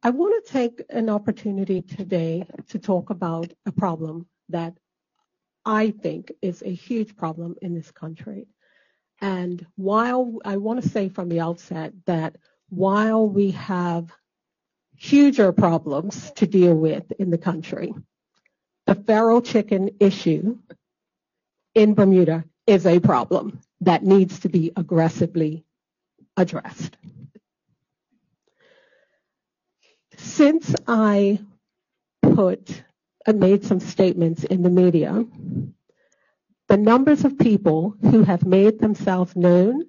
I want to take an opportunity today to talk about a problem that I think is a huge problem in this country. And while I want to say from the outset that while we have huger problems to deal with in the country, the feral chicken issue in Bermuda is a problem that needs to be aggressively addressed. Since I made some statements in the media, the numbers of people who have made themselves known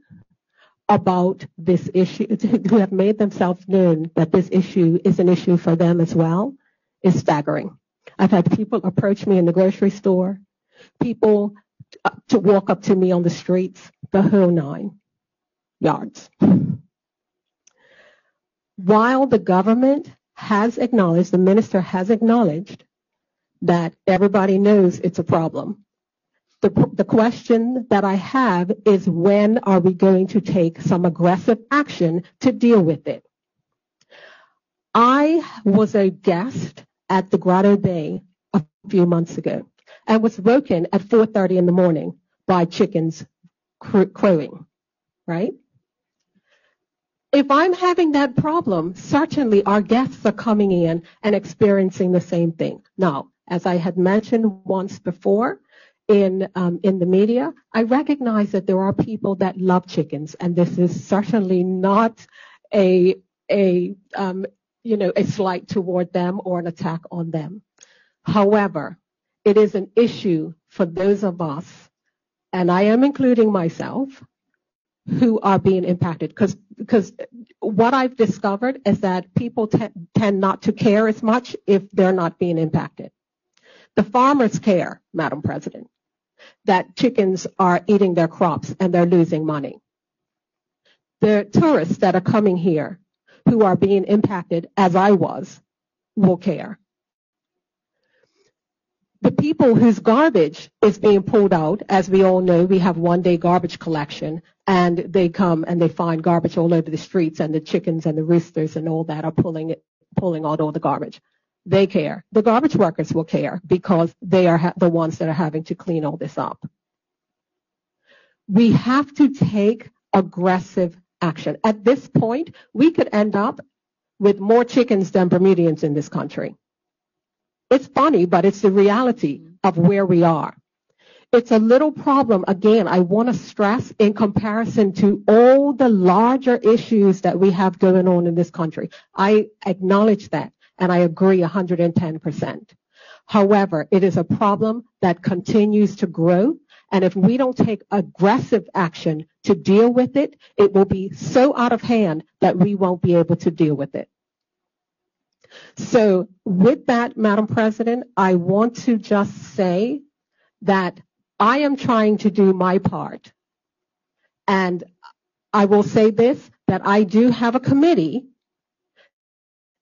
about this issue, who have made themselves known that this issue is an issue for them as well, is staggering. I've had people approach me in the grocery store, people to walk up to me on the streets, the whole 9 yards. While the government has acknowledged, the minister has acknowledged that everybody knows it's a problem, the question that I have is, when are we going to take some aggressive action to deal with it? I was a guest at the Grotto Bay a few months ago and was woken at 4:30 in the morning by chickens crowing, right? If I'm having that problem, certainly our guests are coming in and experiencing the same thing. Now, as I had mentioned once before in the media, I recognize that there are people that love chickens, and this is certainly not a slight toward them or an attack on them. However, it is an issue for those of us, and I am including myself, who are being impacted, because what I've discovered is that people tend not to care as much if they're not being impacted. The farmers care, Madam President, that chickens are eating their crops and they're losing money. The tourists that are coming here who are being impacted, as I was, will care. The people whose garbage is being pulled out, as we all know, we have one-day garbage collection, and they come and they find garbage all over the streets, and the chickens and the roosters and all that are pulling out all the garbage. They care. The garbage workers will care because they are the ones that are having to clean all this up. We have to take aggressive action. At this point, we could end up with more chickens than Bermudians in this country. It's funny, but it's the reality of where we are. It's a little problem, again, I want to stress, in comparison to all the larger issues that we have going on in this country. I acknowledge that, and I agree 110%. However, it is a problem that continues to grow, and if we don't take aggressive action to deal with it, it will be so out of hand that we won't be able to deal with it. So with that, Madam President, I want to just say that I am trying to do my part. And I will say this, that I do have a committee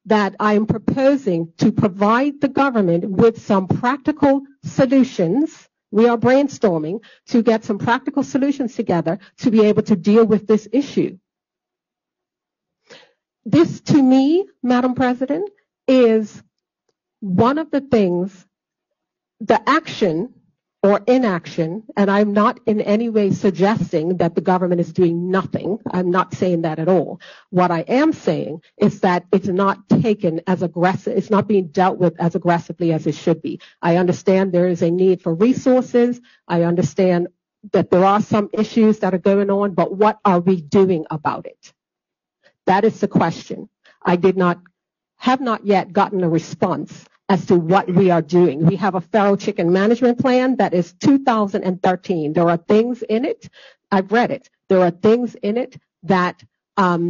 that I am proposing to provide the government with some practical solutions. We are brainstorming to get some practical solutions together to be able to deal with this issue. This, to me, Madam President, is one of the things, the action or inaction, and I'm not in any way suggesting that the government is doing nothing. I'm not saying that at all. What I am saying is that it's not taken as aggressive, it's not being dealt with as aggressively as it should be. I understand there is a need for resources. I understand that there are some issues that are going on, but what are we doing about it? That is the question. I have not yet gotten a response as to what we are doing. We have a feral chicken management plan that is 2013. There are things in it, I've read it, there are things in it that are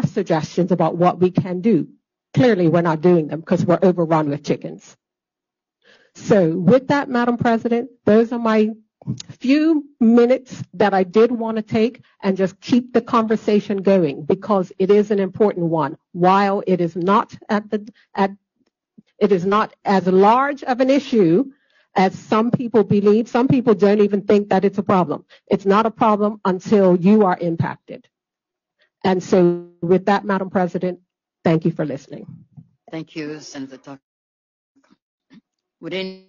suggestions about what we can do. Clearly, we're not doing them because we're overrun with chickens. So with that, Madam President, those are my few minutes that I did want to take and just keep the conversation going, because it is an important one. While it is not it is not as large of an issue as some people believe. Some people don't even think that it's a problem. It's not a problem until you are impacted. And so with that, Madam President, Thank you for listening. Thank you, Senator Tuck. Would any